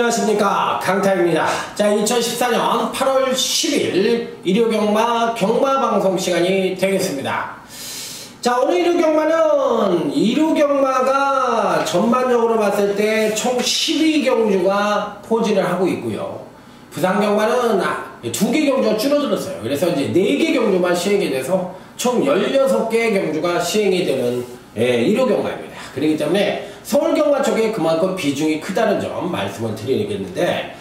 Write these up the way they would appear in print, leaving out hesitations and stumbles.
안녕하십니까, 강타입니다. 자, 2014년 8월 10일 일요경마 경마방송 시간이 되겠습니다. 자, 오늘 일요경마는 일요경마가 전반적으로 봤을 때 총 12경주가 포진을 하고 있고요. 부산경마는 2개 경주가 줄어들었어요. 그래서 이제 4개 경주만 시행이 돼서 총 16개의 경주가 시행이 되는 일요경마입니다. 그렇기 때문에 서울경마 쪽에 그만큼 비중이 크다는 점 말씀을 드리겠는데,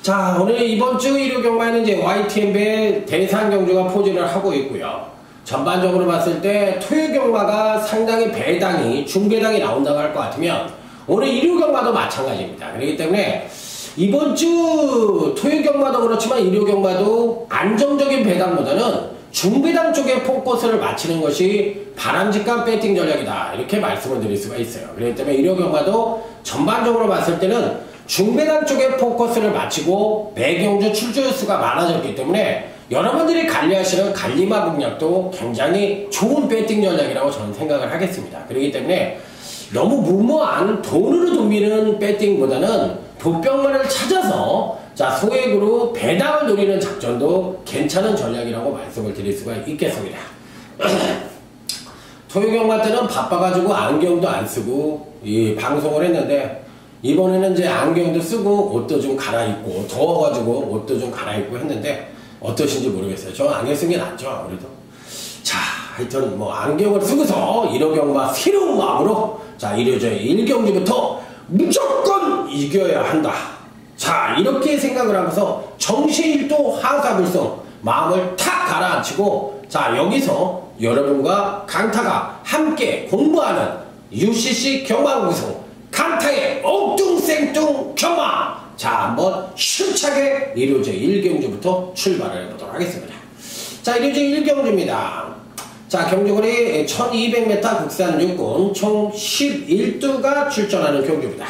자, 오늘 이번주 일요경마에는 이제 YTNB의 대상경주가 포진을 하고 있고요. 전반적으로 봤을 때 토요경마가 상당히 배당이 중배당이 나온다고 할 것 같으면 오늘 일요경마도 마찬가지입니다. 그렇기 때문에 이번주 토요경마도 그렇지만 일요경마도 안정적인 배당보다는 중배당 쪽에 포커스를 맞추는 것이 바람직한 배팅 전략이다, 이렇게 말씀을 드릴 수가 있어요. 그렇기 때문에 일요경마도 전반적으로 봤을 때는 중배당 쪽에 포커스를 맞추고 매경주 출조 수가 많아졌기 때문에 여러분들이 관리하시는 관리마 공략도 굉장히 좋은 배팅 전략이라고 저는 생각을 하겠습니다. 그렇기 때문에 너무 무모한 돈으로 덤비는 배팅보다는 도병만을 찾아서 소액으로 배당을 노리는 작전도 괜찮은 전략이라고 말씀을 드릴 수가 있겠습니다. 토요경마 때는 바빠가지고 안경도 안 쓰고 방송을 했는데, 이번에는 이제 안경도 쓰고 옷도 좀 갈아입고, 더워가지고 옷도 좀 갈아입고 했는데 어떠신지 모르겠어요. 저 안경 쓴 게 낫죠, 아무래도. 자, 하여튼 뭐 안경을 쓰고서 일요경마 새로운 마음으로, 자, 일요저의 1경주부터 무조건 이겨야 한다. 자, 이렇게 생각을 하면서 정신일도 하사불성 마음을 탁 가라앉히고, 자, 여기서 여러분과 강타가 함께 공부하는 UCC 경마방송 강타의 엉뚱생뚱 경마, 자, 한번 힘차게 일요제 1경주부터 출발을 해보도록 하겠습니다. 자, 일요제 1경주입니다. 자, 경주거리 1200m 국산 육군 총 11두가 출전하는 경주입니다.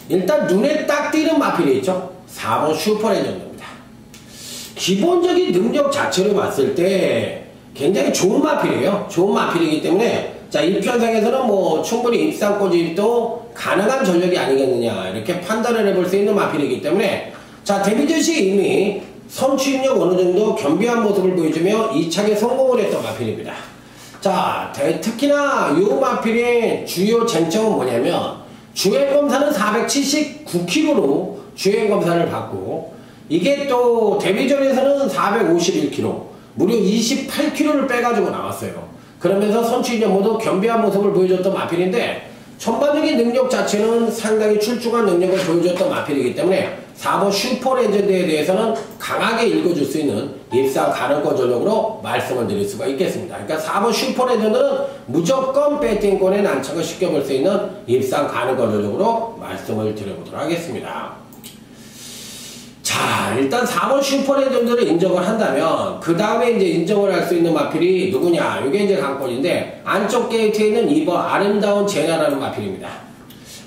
일단 눈에 딱 띄는 마필이 있죠. 4번 슈퍼레전드입니다. 기본적인 능력 자체로 봤을 때 굉장히 좋은 마필이에요. 좋은 마필이기 때문에, 자, 이 편상에서는 뭐 충분히 입상 꼬집도 가능한 전력이 아니겠느냐, 이렇게 판단을 해볼 수 있는 마필이기 때문에, 자, 데뷔전 시 이미 선취입력 어느 정도 겸비한 모습을 보여주며 2차에 성공을 했던 마필입니다. 자, 특히나 이 마필의 주요 쟁점은 뭐냐면, 주행검사는 479kg로 주행검사를 받고, 이게 또 데뷔전에서는 451kg, 무려 28kg를 빼가지고 나왔어요. 그러면서 선취인력 모두 겸비한 모습을 보여줬던 마필인데, 전반적인 능력 자체는 상당히 출중한 능력을 보여줬던 마필이기 때문에 4번 슈퍼레전드에 대해서는 강하게 읽어줄 수 있는 입상 가능권 전력으로 말씀을 드릴 수가 있겠습니다. 그러니까 4번 슈퍼레전드는 무조건 배팅권에 난착을 시켜볼 수 있는 입상 가능권 전력으로 말씀을 드려보도록 하겠습니다. 자, 일단 4번 슈퍼레전드를 인정을 한다면 그 다음에 이제 인정을 할 수 있는 마필이 누구냐, 이게 이제 관건인데, 안쪽 게이트에 있는 2번 아름다운 제나라는 마필입니다.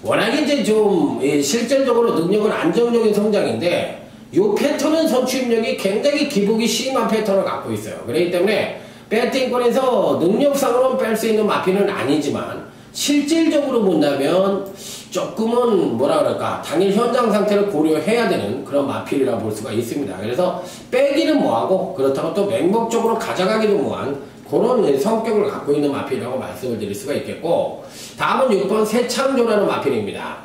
워낙에 이제 좀 실질적으로 능력은 안정적인 성장인데, 이 패턴은 선취입력이 굉장히 기복이 심한 패턴을 갖고 있어요. 그렇기 때문에 배팅권에서 능력상으로는 뺄 수 있는 마필은 아니지만, 실질적으로 본다면 조금은 뭐라 그럴까, 당일 현장 상태를 고려해야 되는 그런 마필이라 볼 수가 있습니다. 그래서 빼기는 뭐하고, 그렇다고 또 맹목적으로 가져가기도 뭐한 그런 성격을 갖고 있는 마필이라고 말씀을 드릴 수가 있겠고, 다음은 6번 새창조라는 마필입니다.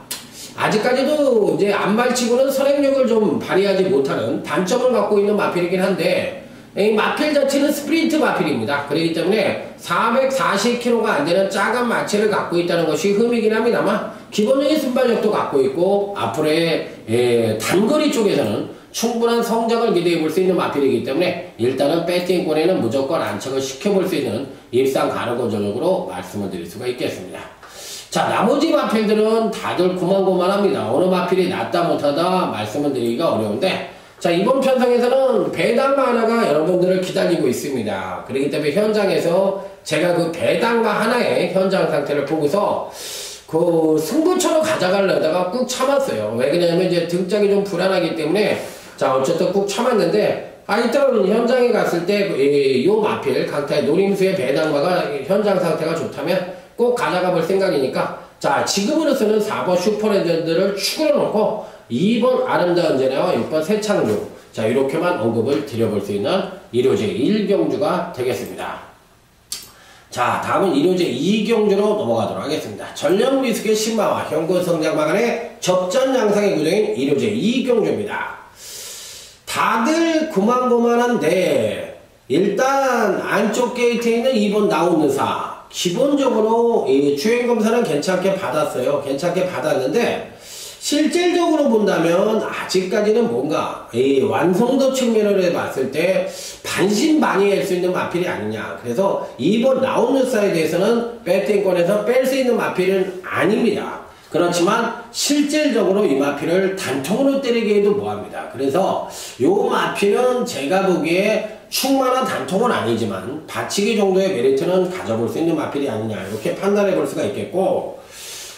아직까지도 이제 안발치고는 선행력을 좀 발휘하지 못하는 단점을 갖고 있는 마필이긴 한데, 이 마필 자체는 스프린트 마필입니다. 그렇기 때문에 440kg가 안 되는 작은 마체를 갖고 있다는 것이 흠이긴 합니다만, 기본적인 순발력도 갖고 있고, 앞으로의 단거리 쪽에서는 충분한 성적을 기대해 볼 수 있는 마필이기 때문에 일단은 배팅권에는 무조건 안착을 시켜볼 수 있는 입상 가능권 전력으로 말씀을 드릴 수가 있겠습니다. 자, 나머지 마필들은 다들 고만고만합니다. 어느 마필이 낫다 못하다 말씀을 드리기가 어려운데, 자, 이번 편성에서는 배당마 하나가 여러분들을 기다리고 있습니다. 그렇기 때문에 현장에서 제가 그 배당마 하나의 현장 상태를 보고서 그 승부처로 가져가려다가 꾹 참았어요. 왜 그러냐면 이제 등짝이 좀 불안하기 때문에, 자, 어쨌든 꾹 참았는데, 일단 현장에 갔을 때 요 마필 강타의 노림수의 배당마가 현장 상태가 좋다면 꼭 가져가 볼 생각이니까 자, 지금으로서는 4번 슈퍼레전드를 추가로 놓고 2번 아름다운 제네와 6번 새창조. 자, 이렇게만 언급을 드려볼 수 있는 일요제 1경주가 되겠습니다. 자, 다음은 일요제 2경주로 넘어가도록 하겠습니다. 전력 미숙의 신마와 현금 성장 방안의 접전 양상의 구조인 일요제 2경주입니다. 다들 고만고만한데 일단 안쪽 게이트에 있는 2번 나온느사 기본적으로 이 주행검사는 괜찮게 받았어요. 괜찮게 받았는데 실질적으로 본다면 아직까지는 뭔가 이 완성도 측면으로 봤을 때 반신반의할 수 있는 마필이 아니냐. 그래서 2번 나온느사에 대해서는 배팅권에서 뺄 수 있는 마필은 아닙니다. 그렇지만 실질적으로 이 마필을 단통으로 때리기에도 뭐합니다. 그래서 이 마필은 제가 보기에 충만한 단통은 아니지만 받치기 정도의 메리트는 가져볼 수 있는 마필이 아니냐 이렇게 판단해 볼 수가 있겠고,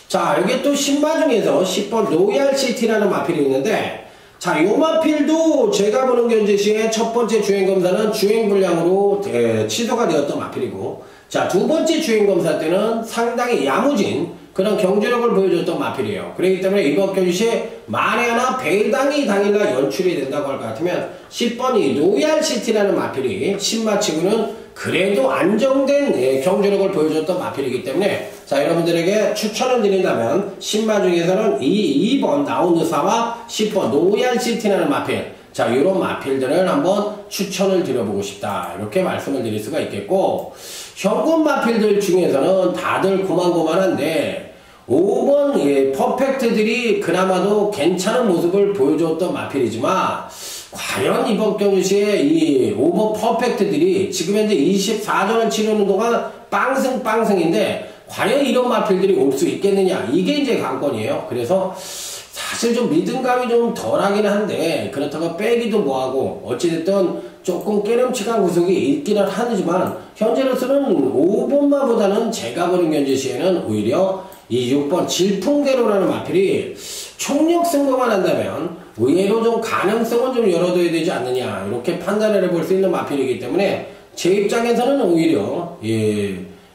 자, 여기 또 신마 중에서 10번 로얄시티라는 마필이 있는데, 자, 요 마필도 제가 보는 견제 시에 첫 번째 주행검사는 주행불량으로 취소가 되었던 마필이고, 자, 두 번째 주행검사 때는 상당히 야무진 그런 경제력을 보여줬던 마필이에요. 그렇기 때문에 이번 견제 시에 만에 하나 배당이 당일날 연출이 된다고 할 것 같으면 10번 이 로얄시티라는 마필이 신마치고는 그래도 안정된 경제력을 보여줬던 마필이기 때문에, 자, 여러분들에게 추천을 드린다면 신마 중에서는 2번 나온느사와 10번 로얄시티라는 마필, 자, 이런 마필들을 한번 추천을 드려보고 싶다 이렇게 말씀을 드릴 수가 있겠고, 현금 마필들 중에서는 다들 고만고만한데 5번 퍼펙트들이 그나마도 괜찮은 모습을 보여줬던 마필이지만, 과연 이번 경주시에 이 5번 퍼펙트들이 지금 현재 24전을 치르는 동안 빵승인데 과연 이런 마필들이 올 수 있겠느냐, 이게 이제 관건이에요. 그래서 사실 좀 리듬감이 좀 덜하긴 한데 그렇다고 빼기도 뭐하고 어찌됐든 조금 깨름칙한 구석이 있기는 하지만 현재로서는 5번마보다는 제가 보는 견제시에는 오히려 이 6번 질풍대로라는 마필이 총력 승부만 한다면 의외로 좀 가능성은 좀 열어둬야 되지 않느냐 이렇게 판단을 해볼 수 있는 마필이기 때문에 제 입장에서는 오히려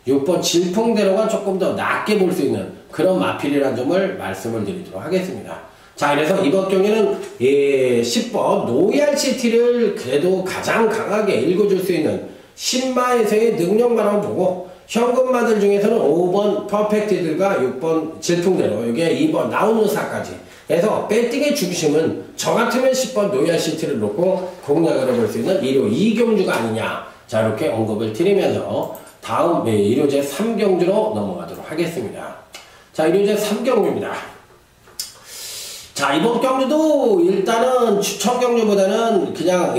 6번 질풍대로가 조금 더 낮게 볼 수 있는 그런 마필이라는 점을 말씀을 드리도록 하겠습니다. 자, 그래서 이번 경기는 10번 로얄시티를 그래도 가장 강하게 읽어줄 수 있는 신마에서의 능력만 한번 보고, 현금마들 중에서는 5번 퍼펙트들과 6번 질풍대로, 이게 2번 나온느사까지 해서 배팅의 중심은 저 같으면 10번 로얄시티를 놓고 공략을 해볼 수 있는 일요 2경주가 아니냐, 자, 이렇게 언급을 드리면서 다음 일요제 3경주로 넘어가도록 하겠습니다. 자, 일요제 3경주입니다. 자, 이번 경주도 일단은 추천 경주보다는 그냥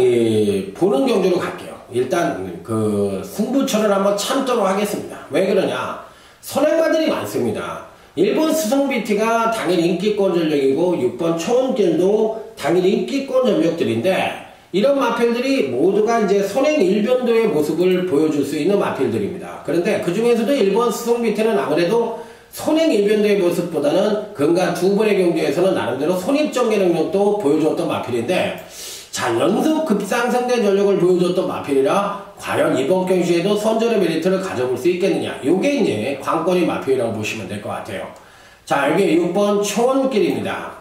보는 경주로 갈게요. 일단 그 승부처를 한번 참도록 하겠습니다. 왜 그러냐, 선행마들이 많습니다. 1번 수성비티가 당일 인기권 전력이고 6번 초원길도 당일 인기권 전력들인데, 이런 마필들이 모두가 이제 선행 일변도의 모습을 보여줄 수 있는 마필들입니다. 그런데 그 중에서도 1번 수성비트는 아무래도 선행 일변도의 모습보다는 근간 두 번의 경기에서는 나름대로 손입전개 능력도 보여줬던 마필인데, 자, 연속 급상승된 전력을 보여줬던 마필이라 과연 이번 경기에도 선전의 메리트를 가져볼 수 있겠느냐, 요게 이제 관건이 마필이라고 보시면 될 것 같아요. 자, 여기 6번 초원길입니다.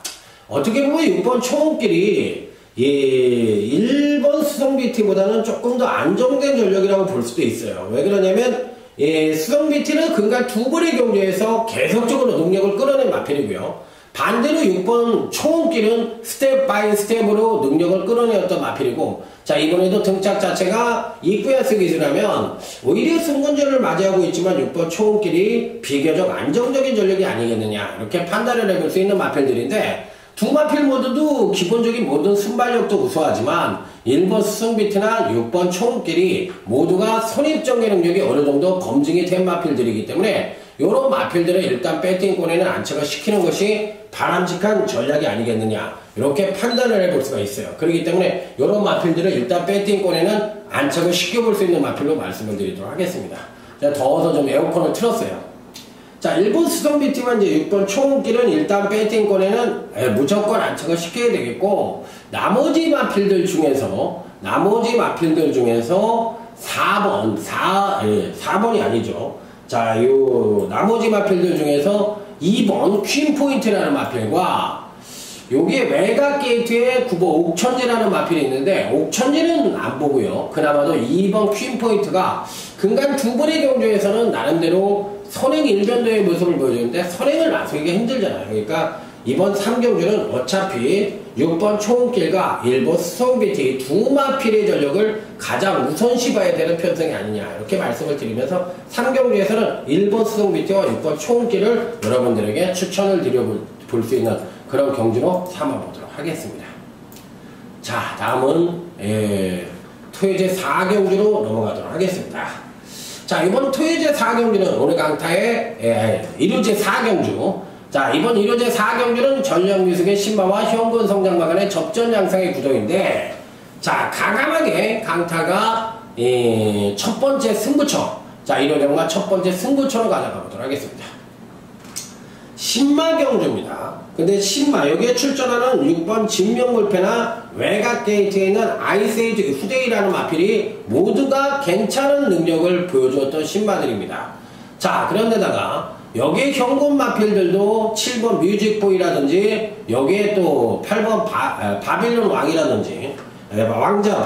어떻게 보면 6번 초원길이 1번 수성비티보다는 조금 더 안정된 전력이라고 볼 수도 있어요. 왜 그러냐면 수성비티는 근간 두 번의 경기에서 계속적으로 능력을 끌어낸 마필이고요. 반대로 6번 초원길은 스텝 바이 스텝으로 능력을 끌어내었던 마필이고, 자, 이번에도 등짝 자체가 이쿠야스 기술하면 오히려 승군전을 맞이하고 있지만 6번 초원길이 비교적 안정적인 전력이 아니겠느냐 이렇게 판단을 해볼 수 있는 마필들인데, 두 마필 모두도 기본적인 모든 순발력도 우수하지만 1번 수성비트나 6번 초원길이 모두가 선입전개 능력이 어느 정도 검증이 된 마필들이기 때문에 이런 마필들을 일단 배팅권에는 안착을 시키는 것이 바람직한 전략이 아니겠느냐 이렇게 판단을 해볼 수가 있어요. 그렇기 때문에 이런 마필들을 일단 배팅권에는 안착을 시켜볼 수 있는 마필로 말씀을 드리도록 하겠습니다. 제가 더워서 좀 에어컨을 틀었어요. 자, 1번 수성비티와 이제 6번 초원길은 일단 배팅권에는 무조건 안착을 시켜야 되겠고, 나머지 마필들 중에서 4번이 아니죠. 자, 요 나머지 마필들 중에서 2번 퀸포인트라는 마필과 여기에 외곽게이트에 9번 옥천지라는 마필이 있는데 옥천지는 안 보고요. 그나마도 2번 퀸포인트가 근간 두 번의 경주에서는 나름대로 선행 일변도의 모습을 보여주는데 선행을 나서기가 힘들잖아요. 그러니까 이번 3경주는 어차피 6번 초원길과 1번 수성비티 두 마필의 전력을 가장 우선시 봐야 되는 편성이 아니냐 이렇게 말씀을 드리면서 3경주에서는 1번 수성비티와 6번 초원길을 여러분들에게 추천을 드려볼 수 있는 그런 경주로 삼아보도록 하겠습니다. 자, 다음은 토요제 4경주로 넘어가도록 하겠습니다. 자, 이번 토요제 4경주는 오늘 강타의 일요제 4경주. 자, 이번 일요제 4경주는 전력미숙의 신마와 현군 성장마 간의 접전 양상의 구도인데, 자, 가감하게 강타가 첫 번째 승부처, 자, 일요경마 첫 번째 승부처로 가져가 보도록 하겠습니다. 신마 경주입니다. 근데 신마, 여기에 출전하는 6번 진명물패나 외곽게이트에 있는 아이세이즈 후대이라는 마필이 모두가 괜찮은 능력을 보여주었던 신마들입니다. 자, 그런데다가 여기에 현군 마필들도 7번 뮤직보이라든지 여기에 또 8번 바빌론 왕이라든지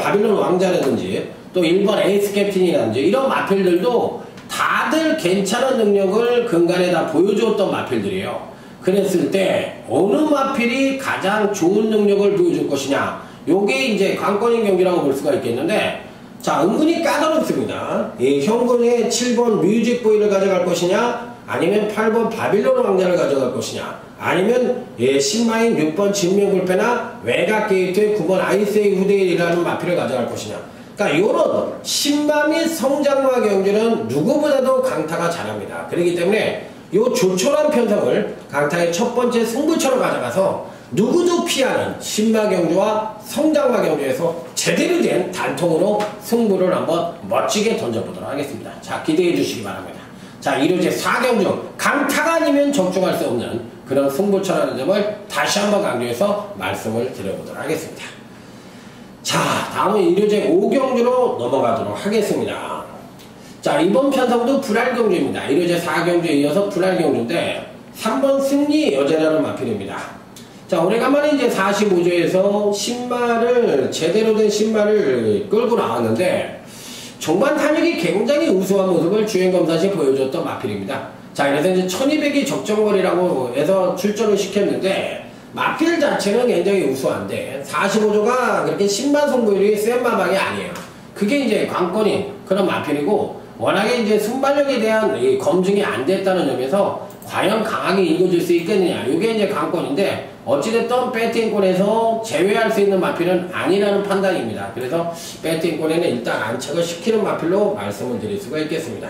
바빌론 왕자라든지 또 1번 에이스 캡틴이라든지 이런 마필들도 다들 괜찮은 능력을 근간에다 보여주었던 마필들이에요. 그랬을 때 어느 마필이 가장 좋은 능력을 보여줄 것이냐, 요게 이제 관건인 경기라고 볼 수가 있겠는데, 자, 은근히 까다롭습니다. 현군의 7번 뮤직보이를 가져갈 것이냐, 아니면 8번 바빌론 왕자를 가져갈 것이냐, 아니면 신마인 6번 진명불패나 외곽게이트의 9번 아이세이 후데일이라는 마필을 가져갈 것이냐. 그러니까 이런 신마 및 성장마 경주는 누구보다도 강타가 잘합니다. 그렇기 때문에 이 조촐한 편성을 강타의 첫 번째 승부처로 가져가서 누구도 피하는 신마 경주와 성장마 경주에서 제대로 된 단통으로 승부를 한번 멋지게 던져보도록 하겠습니다. 자, 기대해 주시기 바랍니다. 자, 일요제 4경주 강타가 아니면 적중할 수 없는 그런 승부처라는 점을 다시 한번 강조해서 말씀을 드려보도록 하겠습니다. 자, 다음은 일요제 5경주로 넘어가도록 하겠습니다. 자, 이번 편성도 불알경주입니다. 일요제 4경주에 이어서 불알경주인데 3번 승리 여제라는 마필입니다. 자, 오래간만에 이제 45조에서 신마를 제대로 된 신마를 끌고 나왔는데 종반 탄력이 굉장히 우수한 모습을 주행검사 시 보여줬던 마필입니다. 자, 그래서 이제 1200이 적정거리라고 해서 출전을 시켰는데 마필 자체는 굉장히 우수한데 45조가 그렇게 신마 승부율이 센 마방이 아니에요. 그게 이제 관건인 그런 마필이고, 워낙에 이제 순발력에 대한 이 검증이 안 됐다는 점에서 과연 강하게 읽어줄 수 있겠느냐, 이게 이제 관건인데 어찌됐든 배팅권에서 제외할 수 있는 마필은 아니라는 판단입니다. 그래서 배팅권에는 일단 안착을 시키는 마필로 말씀을 드릴 수가 있겠습니다.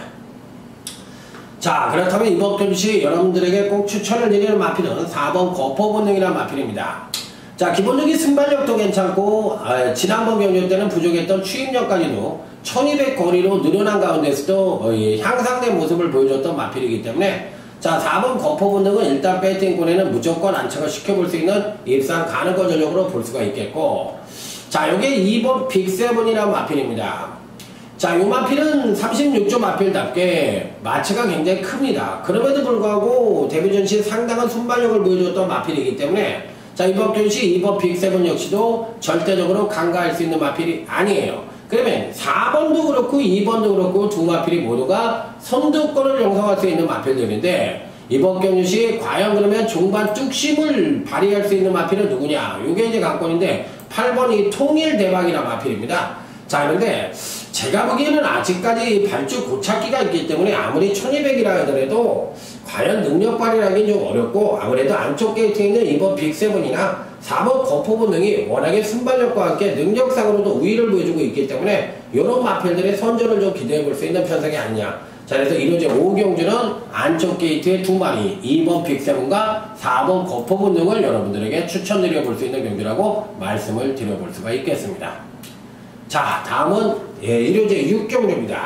자, 그렇다면 이번 경시 여러분들에게 꼭 추천을 드리는 마필은 4번 거포본능이라는 마필입니다. 자, 기본적인 순발력도 괜찮고 지난번 경주 때는 부족했던 추임력까지도 1200 거리로 늘어난 가운데서도 향상된 모습을 보여줬던 마필이기 때문에, 자, 4번 거포본능은 일단 배팅권에는 무조건 안착을 시켜볼 수 있는 입상 가능한 전력으로 볼 수가 있겠고, 자, 여기에 2번 빅세븐이라는 마필입니다. 자, 이 마필은 36조 마필답게 마치가 굉장히 큽니다. 그럼에도 불구하고 데뷔전시 상당한 순발력을 보여줬던 마필이기 때문에, 자, 이번 경시 2번 빅세븐 역시도 절대적으로 간과할 수 있는 마필이 아니에요. 그러면 4번도 그렇고 2번도 그렇고 두 마필이 모두가 선두권을 형성할 수 있는 마필들인데, 이번 경주시 과연 그러면 종반 뚝심을 발휘할 수 있는 마필은 누구냐, 이게 이제 관건인데 8번이 통일대박이라는 마필입니다. 자, 그런데 제가 보기에는 아직까지 발주 고착기가 있기 때문에 아무리 1200이라 하더라도 과연 능력 발휘하기는 좀 어렵고, 아무래도 안쪽 게이트에 있는 2번 빅세븐이나 4번 거포본능이 워낙에 순발력과 함께 능력상으로도 우위를 보여주고 있기 때문에 이런 마필들의 선전을 좀 기대해 볼 수 있는 편성이 아니냐. 자, 그래서 일요제 5경주는 안쪽 게이트의 두 마리 2번 빅세븐과 4번 거포본능을 여러분들에게 추천드려 볼 수 있는 경주라고 말씀을 드려볼 수가 있겠습니다. 자, 다음은 일요제 6경주입니다.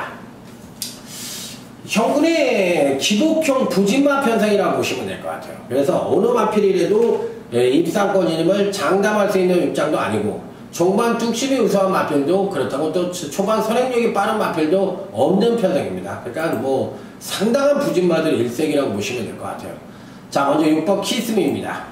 현군의 기복형 부진마 편성이라고 보시면 될 것 같아요. 그래서 어느 마필이라도 입상권임을 장담할 수 있는 입장도 아니고, 종반 뚝심이 우수한 마필도 그렇다고 또 초반 선행력이 빠른 마필도 없는 편성입니다. 그러니까 뭐 상당한 부진마들 일색이라고 보시면 될 것 같아요. 자, 먼저 6번 키스미입니다.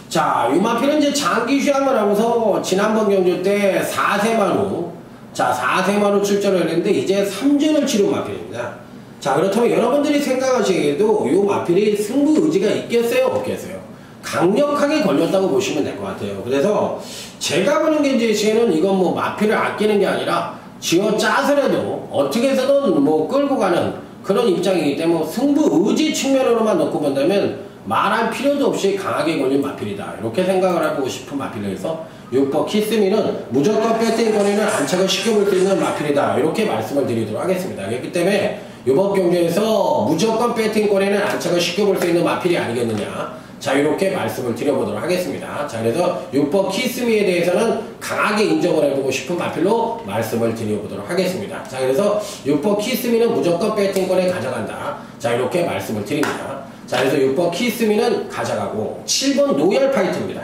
자, 이 마필은 이제 장기 휴양을 하고서 지난번 경주 때 4세만호, 자, 4세만호 출전을 했는데 이제 3전을 치른 마필입니다. 자, 그렇다면 여러분들이 생각하시기에도 이 마필이 승부 의지가 있겠어요? 없겠어요? 강력하게 걸렸다고 보시면 될 것 같아요. 그래서 제가 보는 게 이제 시에는 이건 뭐 마필을 아끼는 게 아니라 쥐어 짜서라도 어떻게 해서든 뭐 끌고 가는 그런 입장이기 때문에 승부 의지 측면으로만 놓고 본다면 말할 필요도 없이 강하게 걸린 마필이다. 이렇게 생각을 하고 싶은 마필에서 6번 키스미는 무조건 배팅권에는 안착을 시켜볼 수 있는 마필이다. 이렇게 말씀을 드리도록 하겠습니다. 그렇기 때문에 이번 경기에서 무조건 배팅권에는 안착을 시켜볼 수 있는 마필이 아니겠느냐. 자, 이렇게 말씀을 드려보도록 하겠습니다. 자, 그래서 6번 키스미에 대해서는 강하게 인정을 해보고 싶은 마필로 말씀을 드려보도록 하겠습니다. 자, 그래서 6번 키스미는 무조건 배팅권에 가져간다. 자, 이렇게 말씀을 드립니다. 자, 그래서 6번 키스미는 가져가고 7번 노열 파이트입니다.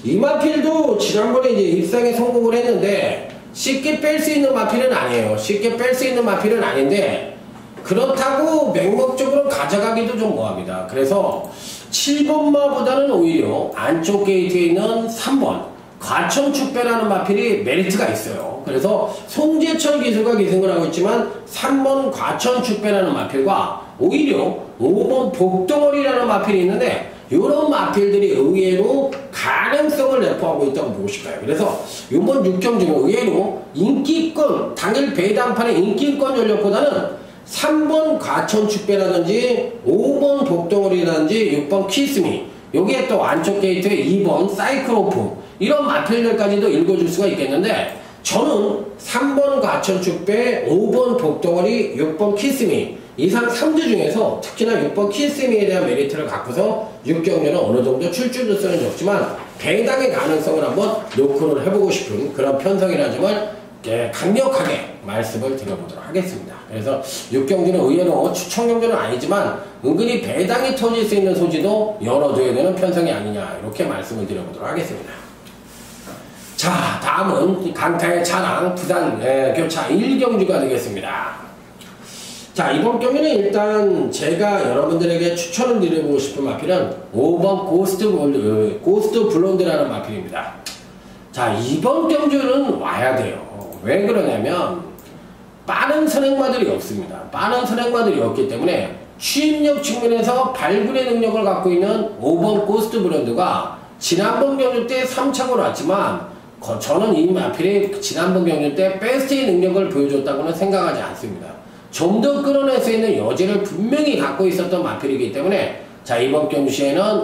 이 마필도 지난번에 이제 입상에 성공을 했는데 쉽게 뺄 수 있는 마필은 아니에요. 쉽게 뺄 수 있는 마필은 아닌데 그렇다고 맹목적으로 가져가기도 좀 뭐합니다. 그래서 7번마보다는 오히려 안쪽 게이트에 있는 3번 과천축배라는 마필이 메리트가 있어요. 그래서 송재철 기수가 기승을 하고 있지만 3번 과천축배라는 마필과 오히려 5번 복덩어리라는 마필이 있는데 이런 마필들이 의외로 가능성을 내포하고 있다고 보고 싶어요. 그래서 이번 6경 중에 의외로 인기권, 당일 배당판의 인기권 전력보다는 3번 과천축배라든지 5번 복덩어리라든지 6번 키스미, 여기에 또 안쪽 게이트에 2번 사이클로프, 이런 마필들까지도 읽어줄 수가 있겠는데 저는 3번 과천축배, 5번 복덩어리, 6번 키스미 이상 3주 중에서 특히나 6번 키스미에 대한 메리트를 갖고서 6경기는 어느 정도 출주도수는 적지만 배당의 가능성을 한번 노크를 해보고 싶은 그런 편성이라는 점을 강력하게 말씀을 드려보도록 하겠습니다. 그래서 6경기는 의외로 추천 경기는 아니지만 은근히 배당이 터질 수 있는 소지도 열어둬야 되는 편성이 아니냐, 이렇게 말씀을 드려보도록 하겠습니다. 자, 다음은 강타의 차랑 부산 교차 1경주가 되겠습니다. 자, 이번 경기는 일단 제가 여러분들에게 추천을 드려보고 싶은 마필은 5번 고스트 블론드라는 마필입니다. 자, 이번 경주는 와야 돼요. 왜 그러냐면 빠른 선행마들이 없습니다. 빠른 선행마들이 없기 때문에 추임력 측면에서 발굴의 능력을 갖고 있는 5번 고스트 블론드가 지난번 경주 때 3착으로 왔지만 저는 이 마필이 지난번 경주 때 베스트의 능력을 보여줬다고는 생각하지 않습니다. 좀 더 끌어낼 수 있는 여지를 분명히 갖고 있었던 마필이기 때문에 자, 이번 경주시에는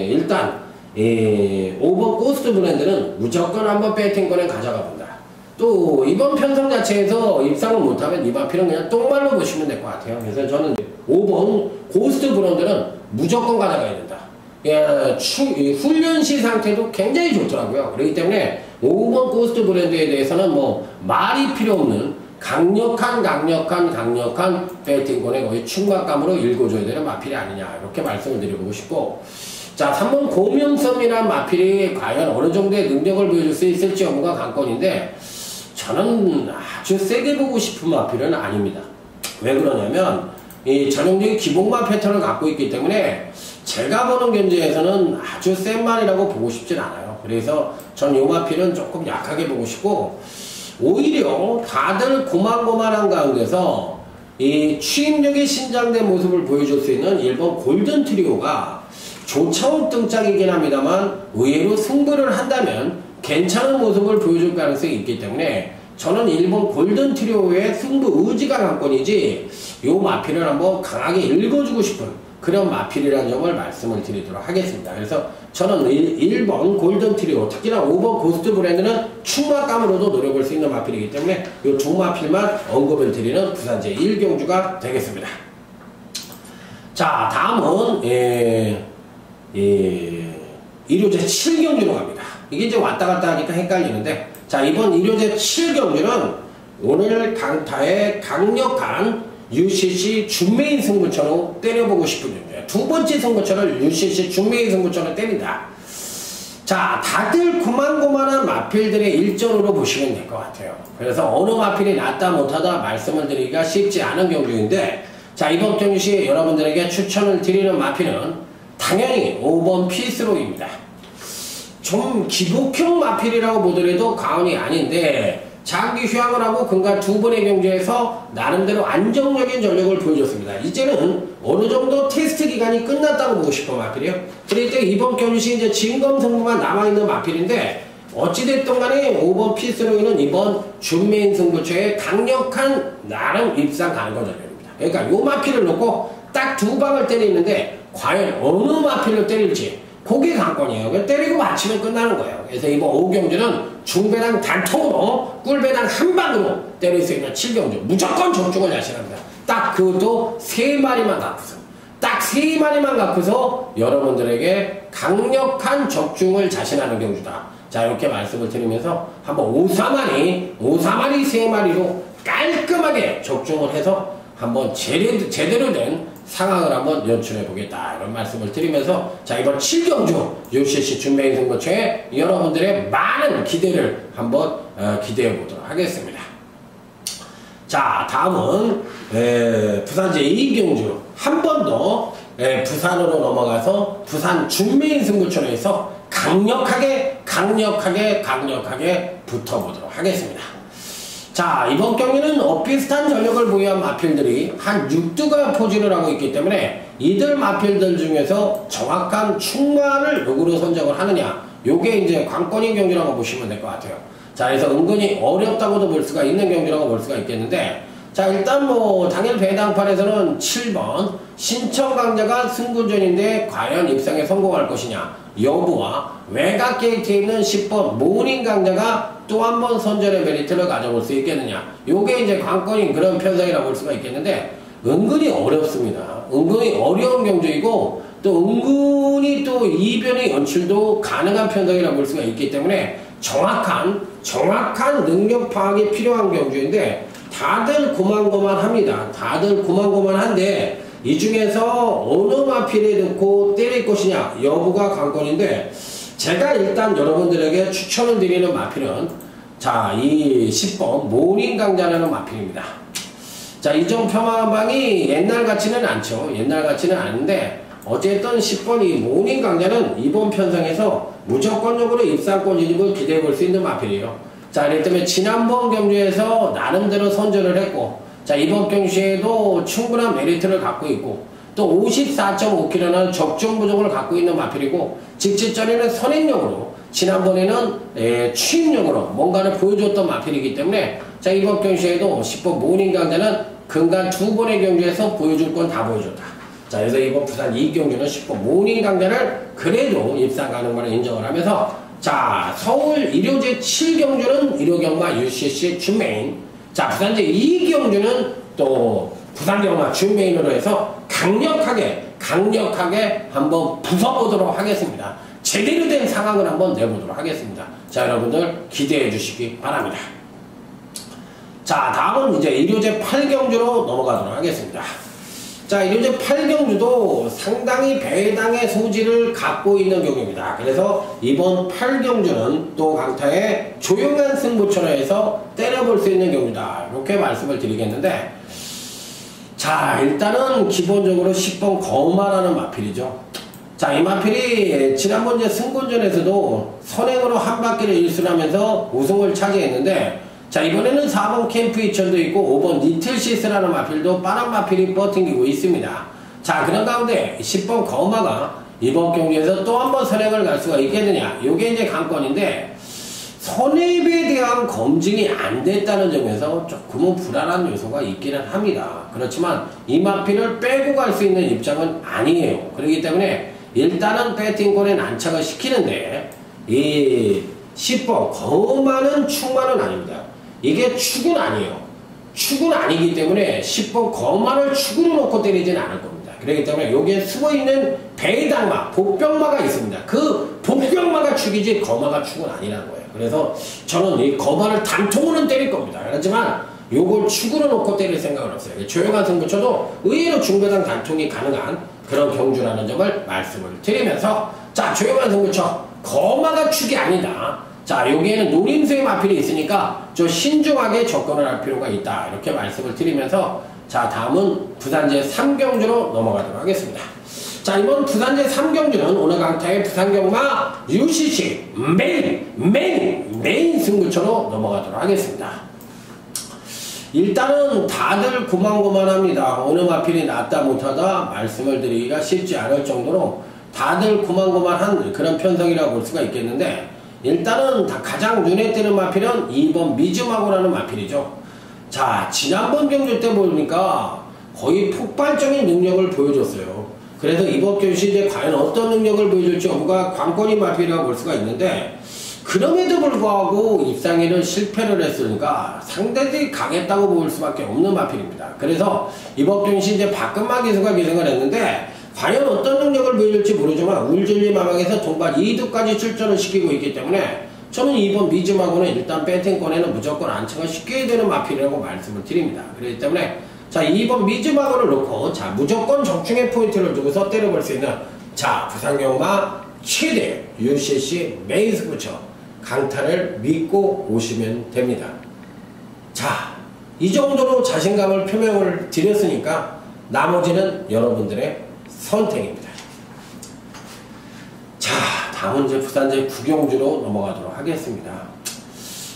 일단 5번 고스트 블론드는 무조건 한번 배팅권에 가져가 본다. 또 이번 편성 자체에서 입상을 못하면 이 마필은 그냥 똥말로 보시면 될 것 같아요. 그래서 저는 5번 고스트 블론드는 무조건 가져가야 된다. 훈련시 상태도 굉장히 좋더라고요. 그렇기 때문에 5번 고스트 블론드에 대해서는 뭐 말이 필요 없는 강력한 배팅권의 거의 충만감으로 읽어줘야 되는 마필이 아니냐, 이렇게 말씀을 드려보고 싶고, 자, 3번 고명섬이라는 마필이 과연 어느 정도의 능력을 보여줄 수 있을지 여부가 관건인데 저는 아주 세게 보고 싶은 마필은 아닙니다. 왜 그러냐면 이 전형적인 기복마 패턴을 갖고 있기 때문에 제가 보는 견제에서는 아주 센 말이라고 보고 싶진 않아요. 그래서 전 이 마필은 조금 약하게 보고 싶고, 오히려 다들 고만고만한 가운데서 이 추임력이 신장된 모습을 보여줄 수 있는 1번 골든 트리오가 조차원 등짝이긴 합니다만 의외로 승부를 한다면 괜찮은 모습을 보여줄 가능성이 있기 때문에 저는 1번 골든 트리오의 승부 의지가 관건이지 이 마필을 한번 강하게 읽어주고 싶은 그런 마필이라는 점을 말씀을 드리도록 하겠습니다. 그래서 저는 1번 골든 트리오, 특히나 5번 고스트 블론드는 충만감으로도 노려볼 수 있는 마필이기 때문에 이 두 마필만 언급을 드리는 부산제 1경주가 되겠습니다. 자, 다음은 1호제 7경주로 갑니다. 이게 이제 왔다 갔다 하니까 헷갈리는데, 자, 이번 1호제 7경주는 오늘 강타의 강력한 UCC 준메인 승부처로 때려보고 싶은 경우에요. 두 번째 승부처를 UCC 준메인 승부처로 때린다. 자, 다들 고만고만한 마필들의 일전으로 보시면 될 것 같아요. 그래서 어느 마필이 낫다 못하다 말씀을 드리기가 쉽지 않은 경주인데 자, 이번 경주시 여러분들에게 추천을 드리는 마필은 당연히 5번 필수로입니다. 좀 기복형 마필이라고 보더라도 과언이 아닌데 장기 휴양을 하고 근간 2번의 경주에서 나름대로 안정적인 전력을 보여줬습니다. 이제는 어느 정도 테스트 기간이 끝났다고 보고 싶어 마필이요. 그러니까 이번 경주시 이제 진검 승부만 남아있는 마필인데 어찌됐든 간에 5번 필수로이는 이번 준메인 승부처에 강력한 나름 입상 가능한 전력입니다. 그러니까 요 마필을 놓고 딱 2방을 때리는데 과연 어느 마필을 때릴지 그게 관건이에요. 때리고 맞히면 끝나는 거예요. 그래서 이번 5경주는 중배당 단통으로 꿀배당 한 방으로 때릴 수 있는 7경주 무조건 적중을 야신합니다. 딱 그것도 3마리만 갖고서 딱 3마리만 갖고서 여러분들에게 강력한 적중을 자신하는 경주다. 자, 이렇게 말씀을 드리면서 한번 5사마리 3마리로 깔끔하게 적중을 해서 한번 제대로 된 상황을 한번 연출해 보겠다 이런 말씀을 드리면서 자, 이번 7경주 UCC 준메인 승부처에 여러분들의 많은 기대를 한번 기대해 보도록 하겠습니다. 자, 다음은 부산 제2경주 한 번 더 부산으로 넘어가서 부산 준메인 승부처에서 강력하게 붙어보도록 하겠습니다. 자, 이번 경기는 비슷한 전력을 보유한 마필들이 한 6두가 포진을 하고 있기 때문에 이들 마필들 중에서 정확한 충만을 누구로 선정을 하느냐, 요게 이제 관건인 경기라고 보시면 될 것 같아요. 자, 그래서 은근히 어렵다고도 볼 수가 있는 경기라고 볼 수가 있겠는데, 자, 일단 뭐 당일 배당판에서는 7번 신청강자가 승부전인데 과연 입상에 성공할 것이냐 여부와 외곽 게이트에 있는 10번 모닝 강자가 또 한 번 선전의 메리트를 가져볼 수 있겠느냐, 요게 이제 관건인 그런 편성이라고 볼 수가 있겠는데 은근히 어렵습니다. 은근히 어려운 경주이고 또 은근히 또 이변의 연출도 가능한 편성이라고 볼 수가 있기 때문에 정확한 능력 파악이 필요한 경주인데 다들 고만고만합니다. 다들 고만고만한데 이 중에서 어느 마필에 넣고 때릴 것이냐 여부가 관건인데 제가 일단 여러분들에게 추천을 드리는 마필은 자, 이 10번 모닝 강자라는 마필입니다. 자, 이종 표만방이 옛날 같지는 않죠. 옛날 같지는 않은데 어쨌든 10번 이 모닝 강자는 이번 편성에서 무조건적으로 입상권 진입을 기대해 볼 수 있는 마필이에요. 자, 그렇기 때문에 지난번 경주에서 나름대로 선전을 했고, 자, 이번 경주에도 충분한 메리트를 갖고 있고, 또 54.5kg는 적중 부족을 갖고 있는 마필이고, 직접전에는 선행력으로, 지난번에는 추임력으로 뭔가를 보여줬던 마필이기 때문에, 자, 이번 경주에도 10번 모닝 강자는 근간 2번의 경주에서 보여줄 건 다 보여줬다. 자, 그래서 이번 부산 2경주는 10번 모닝 강자를 그래도 입상 가능성을 인정을 하면서 자, 서울 일요제 7경주는 일요경마 UCC 준메인, 자, 부산제 2경주는 또 부산경마 준메인으로 해서 강력하게 한번 부숴보도록 하겠습니다. 제대로 된 상황을 한번 내보도록 하겠습니다. 자, 여러분들 기대해 주시기 바랍니다. 자, 다음은 이제 일요제 8경주로 넘어가도록 하겠습니다. 자, 일요제 8경주도 상당히 배당의 소지를 갖고 있는 경주입니다. 그래서 이번 8경주는 또 강타의 조용한 승부처로 해서 때려볼 수 있는 경주다. 이렇게 말씀을 드리겠는데, 자, 일단은 기본적으로 10번 거마라는 마필이죠. 자, 이 마필이 지난번 이제 승군전에서도 선행으로 한 바퀴를 일순하면서 우승을 차지했는데, 자, 이번에는 4번 캠프 이천도 있고 5번 니틀시스라는 마필도 빠른 마필이 버팅기고 있습니다. 자, 그런 가운데 10번 거마가 이번 경기에서 또 한 번 선행을 갈 수가 있겠느냐, 요게 이제 관건인데 선입에 대한 검증이 안 됐다는 점에서 조금은 불안한 요소가 있기는 합니다. 그렇지만 이 마필을 빼고 갈 수 있는 입장은 아니에요. 그렇기 때문에 일단은 배팅권에 난착을 시키는데 이 10번 거마는 축만은 아닙니다. 이게 축은 아니에요. 축은 아니기 때문에 10번 거마를 축으로 놓고 때리진 않을 겁니다. 그렇기 때문에 여기에 숨어있는 배당마, 복병마가 있습니다. 그 복병마가 축이지 거마가 축은 아니라는 거예요. 그래서 저는 이 거마를 단통으로는 때릴 겁니다. 하지만 요걸 축으로 놓고 때릴 생각은 없어요. 조용한 승부처도 의외로 중배당 단통이 가능한 그런 경주라는 점을 말씀을 드리면서 자, 조용한 승부처 거마가 축이 아니다. 자, 여기에는 노림수의 마필이 있으니까 좀 신중하게 접근을 할 필요가 있다. 이렇게 말씀을 드리면서 자, 다음은 부산제 3경주로 넘어가도록 하겠습니다. 자, 이번 부산제 3경주는 오늘 강타의 부산경마 UCC 메인 승부처로 넘어가도록 하겠습니다. 일단은 다들 고만고만합니다. 어느 마필이 낫다 못하다 말씀을 드리기가 쉽지 않을 정도로 다들 고만고만한 그런 편성이라고 볼 수가 있겠는데, 일단은 가장 눈에 띄는 마필은 2번 미즈마고라는 마필이죠. 자, 지난번 경주 때 보니까 거의 폭발적인 능력을 보여줬어요. 그래서 이번 경주 이제 과연 어떤 능력을 보여줄지 여부가 관건인 마필이라고 볼 수가 있는데, 그럼에도 불구하고 입상일을 실패를 했으니까 상대들이 강했다고 볼 수밖에 없는 마필입니다. 그래서 이번 경주 이제 박근만 기수가 기승을 했는데, 과연 어떤 능력을 보여줄지 모르지만 울진리 마방에서 동반 2두까지 출전을 시키고 있기 때문에 저는 이번 미즈마고는 일단 배팅권에는 무조건 안착을 시켜야 되는 마필이라고 말씀을 드립니다. 그렇기 때문에 자, 2번 미즈마고를 놓고 자, 무조건 적중의 포인트를 두고서 때려볼 수 있는 자, 부산경마 최대 UCC 메인 승부처 강타를 믿고 오시면 됩니다. 자, 이 정도로 자신감을 표명을 드렸으니까 나머지는 여러분들의 선택입니다. 자, 다음은 이제 부산제 9경주로 넘어가도록 하겠습니다.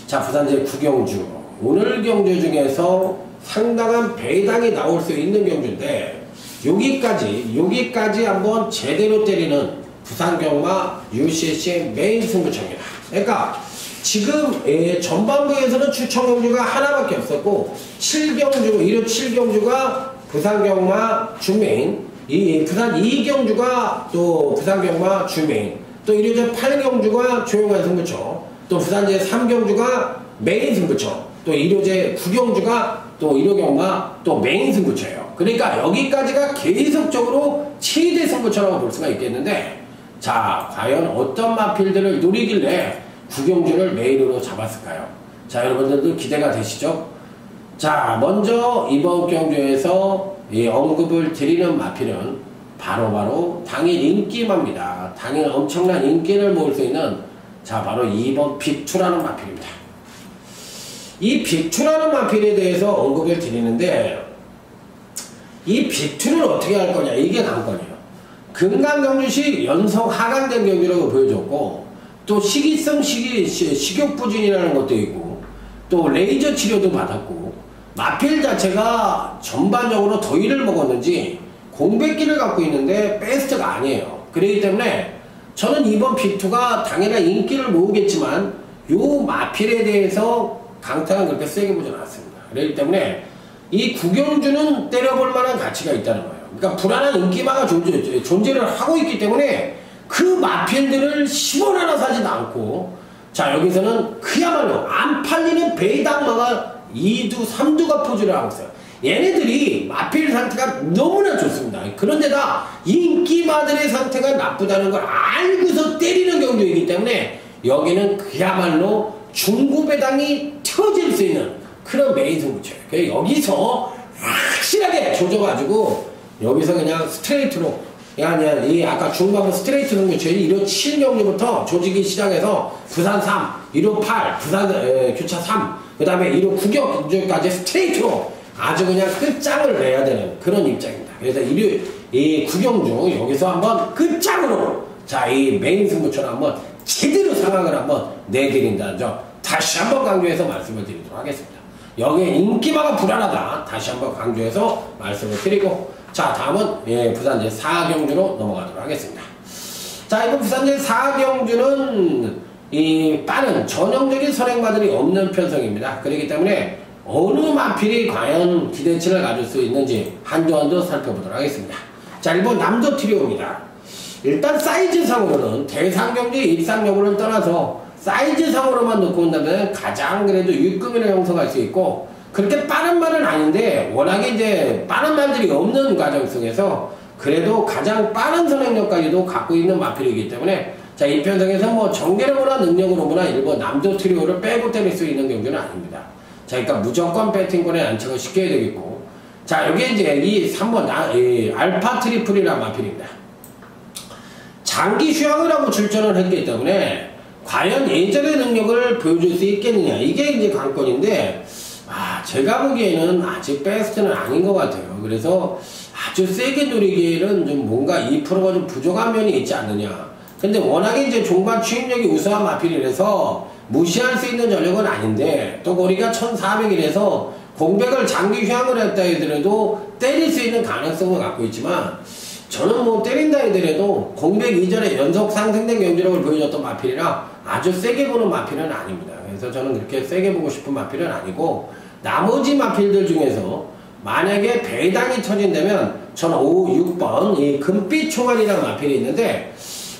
자, 부산제 9경주 오늘 경주 중에서 상당한 배당이 나올 수 있는 경주인데, 여기까지 한번 제대로 때리는 부산경마 UCC 메인 승부처입니다. 그러니까 지금 전반부에서는 추천 경주가 하나밖에 없었고 7경주, 1호 7경주가 부산경마 주메인, 이 부산 2경주가 또 부산경마 주메인, 또 1호제 8경주가 조용한 승부처, 또 부산제 3경주가 메인 승부처, 또 1호제 9경주가 또 1호경마 또 메인 승부처예요. 그러니까 여기까지가 계속적으로 최대 승부처라고 볼 수가 있겠는데, 자, 과연 어떤 마필들을 노리길래 9경주를 메인으로 잡았을까요? 자, 여러분들도 기대가 되시죠? 자, 먼저 이번 경주에서 언급을 드리는 마필은 바로 당일 인기마입니다. 당일 엄청난 인기를 모을 수 있는 자, 바로 2번 빅2라는 마필입니다. 이 빅2라는 마필에 대해서 언급을 드리는데, 이 빅2를 어떻게 할 거냐, 이게 관건이에요. 금강경주시 연속 하강된 경주라고 보여줬고, 또 식이성 식욕부진이라는 것도 있고, 또 레이저 치료도 받았고, 마필 자체가 전반적으로 더위를 먹었는지 공백기를 갖고 있는데 베스트가 아니에요. 그렇기 때문에 저는 이번 빅2가 당연한 인기를 모으겠지만 요 마필에 대해서 강타는 그렇게 세게 보지 않았습니다. 그렇기 때문에 이 9경주는 때려볼 만한 가치가 있다는 거예요. 그러니까 불안한 인기마가 존재를 하고 있기 때문에 그 마필들을 10원 하나 사지도 않고, 자, 여기서는 그야말로 안 팔리는 배당마가 2두, 3두가 포즈를 하고 있어요. 얘네들이 마필 상태가 너무나 좋습니다. 그런데다 인기마들의 상태가 나쁘다는 걸 알고서 때리는 경주이기 때문에 여기는 그야말로 중고배당이 터질 수 있는 그런 메인 승부처예요. 그래서 여기서 확실하게 조져가지고 여기서 그냥 스트레이트로, 그냥 이 아까 중반부 스트레이트 승부처 1호 7경주부터 조지기 시작해서 부산 3, 1호 8, 부산 교차 3, 그 다음에 1호 9경주까지 스트레이트로 아주 그냥 끝장을 내야 되는 그런 입장입니다. 그래서 이 9경주 여기서 한번 끝장으로 자, 이 메인 승부처럼 한번 제대로 상황을 한번 내드린다는 점 다시 한번 강조해서 말씀을 드리도록 하겠습니다. 여기에 인기마가 불안하다 다시 한번 강조해서 말씀을 드리고, 자, 다음은 부산제 4경주로 넘어가도록 하겠습니다. 자, 이번 부산제 4경주는 이 빠른 전형적인 선행마들이 없는 편성입니다. 그렇기 때문에 어느 마필이 과연 기대치를 가질 수 있는지 한조한도 살펴보도록 하겠습니다. 자, 1번 남도 트리오입니다. 일단 사이즈상으로는 대상경주 입상 여부를 떠나서 사이즈상으로만 놓고 온다면 가장 그래도 6금이나 형성할 수 있고, 그렇게 빠른 말은 아닌데 워낙에 이제 빠른 말들이 없는 과정 속에서 그래도 가장 빠른 선행력까지도 갖고 있는 마필이기 때문에, 자, 이 편성에서 뭐 정계력이나 능력으로나 일본 남도 트리오를 빼고 때릴 수 있는 경주는 아닙니다. 자, 그러니까 무조건 배팅권에 안착을 시켜야 되겠고, 자, 여기에 이제 이 3번 알파 트리플이라는 마필입니다. 장기 휴양을 하고 출전을 했기 때문에 과연 예전의 능력을 보여줄 수 있겠느냐, 이게 이제 관건인데, 제가 보기에는 아직 베스트는 아닌 것 같아요. 그래서 아주 세게 노리기에는 좀 뭔가 2%가 좀 부족한 면이 있지 않느냐. 근데 워낙에 이제 종반 추임력이 우수한 마필이라서 무시할 수 있는 전력은 아닌데, 또 거리가 1400이라서 공백을 장기 휴양을 했다 하더라도 때릴 수 있는 가능성을 갖고 있지만, 저는 뭐 때린다 하더라도 공백 이전에 연속 상승된 경기력을 보여줬던 마필이라 아주 세게 보는 마필은 아닙니다. 그래서 저는 그렇게 세게 보고 싶은 마필은 아니고, 나머지 마필들 중에서 만약에 배당이 터진다면 저는 5, 6번 이 금빛 총알이라는 마필이 있는데,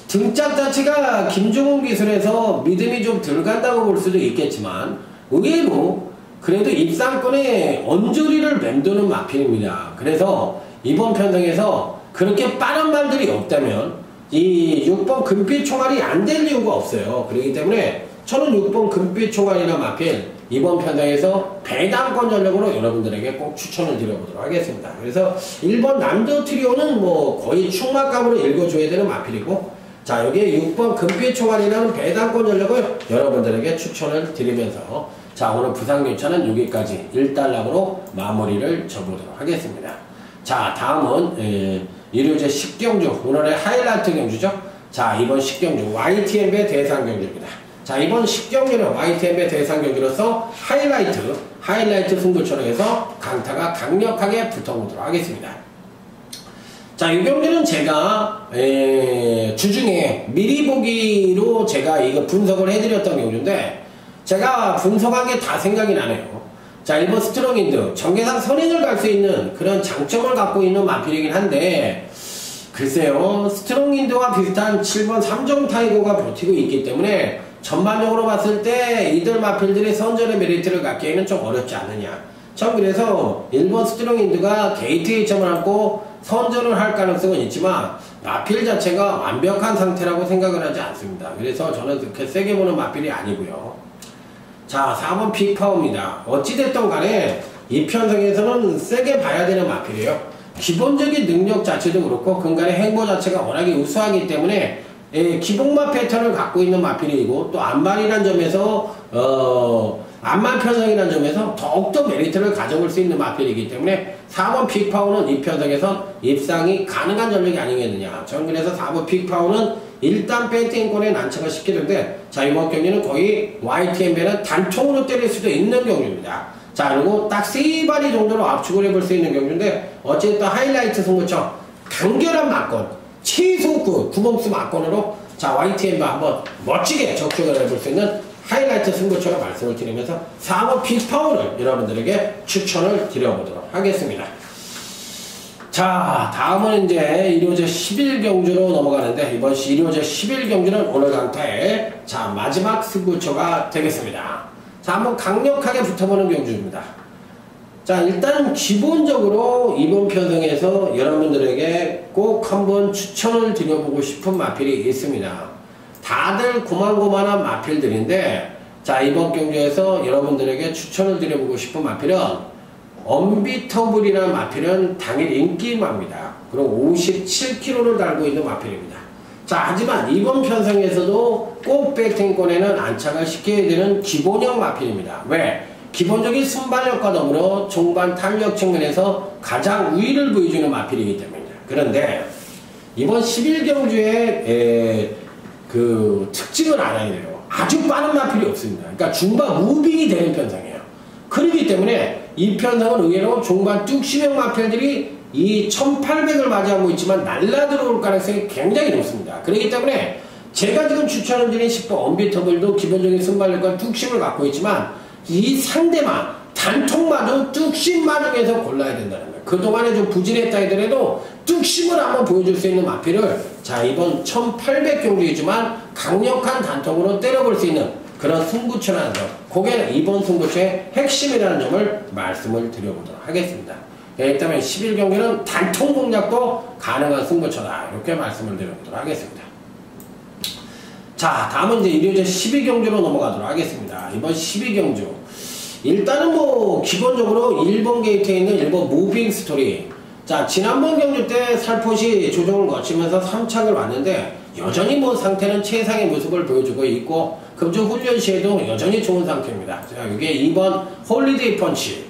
등짝 자체가 김종훈 기술에서 믿음이 좀 덜 간다고 볼 수도 있겠지만, 의외로 그래도 입상권에 언저리를 맴도는 마필입니다. 그래서 이번 편성에서 그렇게 빠른 말들이 없다면 이 6번 금빛 총알이 안 될 이유가 없어요. 그렇기 때문에 저는 6번 금빛 총알이나 마필 이번 편성에서 배당권 전력으로 여러분들에게 꼭 추천을 드려보도록 하겠습니다. 그래서 1번 남도 트리오는 뭐 거의 충막감으로 읽어줘야 되는 마필이고, 자, 여기에 6번 금빛 총알이라는 배당권 전력을 여러분들에게 추천을 드리면서, 자, 오늘 부상교차는 여기까지 1단락으로 마무리를 줘보도록 하겠습니다. 자, 다음은 일요제 10경주, 오늘의 하이라이트 경주죠. 자, 이번 10경주 YTN배 대상 경주입니다. 자, 이번 10경주는 YTN배 대상 경주로서 하이라이트 승부처럼 해서 강타가 강력하게 붙어보도록 하겠습니다. 자, 이 경기는 제가 주중에 미리 보기로 제가 이거 분석을 해드렸던 경주인데, 제가 분석한 게 다 생각이 나네요. 자, 1번 스트롱인드 전개상 선행을 갈 수 있는 그런 장점을 갖고 있는 마필이긴 한데, 글쎄요, 스트롱인드와 비슷한 7번 3점 타이거가 버티고 있기 때문에 전반적으로 봤을 때 이들 마필들이 선전의 메리트를 갖기에는 좀 어렵지 않느냐. 전 그래서 1번 스트롱인드가 게이트 2점을 안고 선전을 할 가능성은 있지만 마필 자체가 완벽한 상태라고 생각을 하지 않습니다. 그래서 저는 그렇게 세게 보는 마필이 아니고요. 자, 4번 빅파워입니다. 어찌됐든 간에 이 편성에서는 세게 봐야 되는 마필이에요. 기본적인 능력 자체도 그렇고 근간의 행보 자체가 워낙에 우수하기 때문에 기본마 패턴을 갖고 있는 마필이고, 또 안말이라는 점에서 안말 편성이라는 점에서 더욱더 메리트를 가져볼 수 있는 마필이기 때문에 4번 픽파워는 이 편성에서 입상이 가능한 전력이 아니겠느냐. 저는 그래서 4번 픽파워는 일단 배팅권에 난처가 시키는데, 자, 이번 경기는 거의 YTN배는 단통으로 때릴 수도 있는 경기입니다. 자, 그리고 딱 3발이 정도로 압축을 해볼 수 있는 경기인데, 어쨌든 하이라이트 승부처 간결한 막권, 최소 9범수 막권으로 자, YTN배 한번 멋지게 적중을 해볼 수 있는 하이라이트 승부처럼 말씀을 드리면서 4번 픽파워를 여러분들에게 추천을 드려보도록 하겠습니다. 자, 다음은 이제 일요제 11경주로 넘어가는데, 이번 일요제 11경주는 오늘 강타의 자, 마지막 승부처가 되겠습니다. 자, 한번 강력하게 붙어보는 경주입니다. 자, 일단 기본적으로 이번 편성에서 여러분들에게 꼭 한번 추천을 드려보고 싶은 마필이 있습니다. 다들 고만고만한 마필들인데, 자, 이번 경주에서 여러분들에게 추천을 드려보고 싶은 마필은 언비터블이라는 마필은 당일 인기마입니다. 그리고 57kg를 달고 있는 마필입니다. 자, 하지만 이번 편성에서도 꼭 배팅권에는 안착을 시켜야 되는 기본형 마필입니다. 왜? 기본적인 순발력과 더불어 종반 탄력 측면에서 가장 우위를 보여주는 마필이기 때문입니다. 그런데 이번 11경주의 그 특징을 알아야 돼요. 아주 빠른 마필이 없습니다. 그러니까 중반 무빙이 되는 편성이에요. 그렇기 때문에 이 편성은 의외로 종반 뚝심형 마필들이 이 1800을 맞이하고 있지만 날라 들어올 가능성이 굉장히 높습니다. 그렇기 때문에 제가 지금 추천을 드린 10번 언비터블도 기본적인 순발력과 뚝심을 갖고 있지만, 이 상대만 단통마저 뚝심마 중에서 골라야 된다는 거예요. 그동안에 좀 부진했다 하더라도 뚝심을 한번 보여줄 수 있는 마필을, 자, 이번 1800 경주이지만 강력한 단통으로 때려볼 수 있는 그런 승부처라는 점, 그게 이번 승부처의 핵심이라는 점을 말씀을 드려보도록 하겠습니다. 일단 11경기는 단통 공략도 가능한 승부처다, 이렇게 말씀을 드려보도록 하겠습니다. 자, 다음은 이제 일요제 12경주로 넘어가도록 하겠습니다. 이번 12경주 일단은 뭐 기본적으로 1번 게이트에 있는 1번 무빙 스토리. 자, 지난번 경주 때 살포시 조정을 거치면서 3착을 왔는데 여전히 뭐 상태는 최상의 모습을 보여주고 있고, 금주 훈련 시에도 여전히 좋은 상태입니다. 자, 이게 2번 홀리데이 펀치.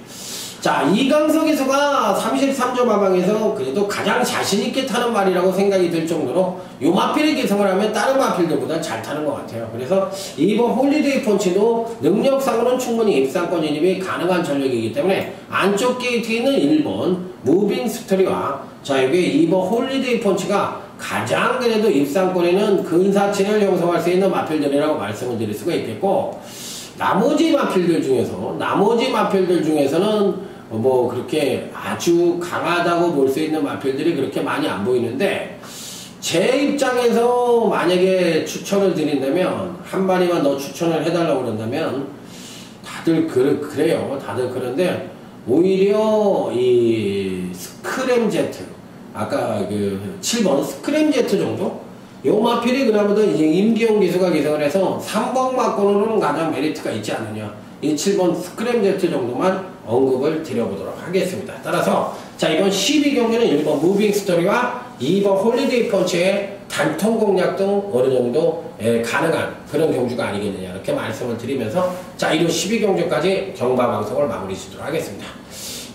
자, 이강석 기수가 33점 하방에서 그래도 가장 자신있게 타는 말이라고 생각이 들 정도로 요 마필의 기성을 하면 다른 마필들보다 잘 타는 것 같아요. 그래서 이번 홀리데이 펀치도 능력상으로는 충분히 입상권 진입이 가능한 전력이기 때문에 안쪽 게이트에 있는 1번 무빙 스토리와 자, 여기 2번 홀리데이 펀치가 가장 그래도 입상권에는 근사치를 형성할 수 있는 마필들이라고 말씀을 드릴 수가 있겠고, 나머지 마필들 중에서는 뭐 그렇게 아주 강하다고 볼 수 있는 마필들이 그렇게 많이 안 보이는데, 제 입장에서 만약에 추천을 드린다면, 한 마리만 더 추천을 해달라고 그런다면 다들 그래요. 다들 그런데 오히려 이 스크램제트, 아까 그 7번 스크램제트 정도? 요 마필이 그나마도 이제 임기용 기수가 기성을 해서 3번 마건으로는 가장 메리트가 있지 않느냐. 이 7번 스크램제트 정도만 언급을 드려보도록 하겠습니다. 따라서 자, 이번 12경기는 1번 무빙 스토리와 2번 홀리데이 펀치의 단통 공략 등 어느 정도 가능한 그런 경주가 아니겠느냐, 이렇게 말씀을 드리면서 자, 1호 12경주까지 경마 방송을 마무리 짓도록 하겠습니다.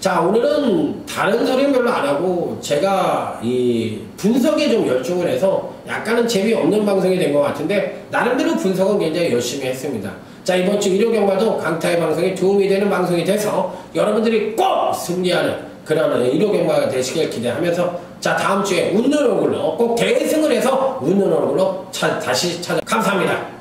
자, 오늘은 다른 소리는 별로 안 하고 제가 이 분석에 좀 열중을 해서 약간은 재미없는 방송이 된 것 같은데, 나름대로 분석은 굉장히 열심히 했습니다. 자, 이번 주 일요 경마도 강타의 방송에 도움이 되는 방송이 돼서 여러분들이 꼭 승리하는 그런 일요 경마가 되시길 기대하면서, 자, 다음 주에 웃는 얼굴로 꼭 대승을 해서 웃는 얼굴로 다시 찾아. 감사합니다.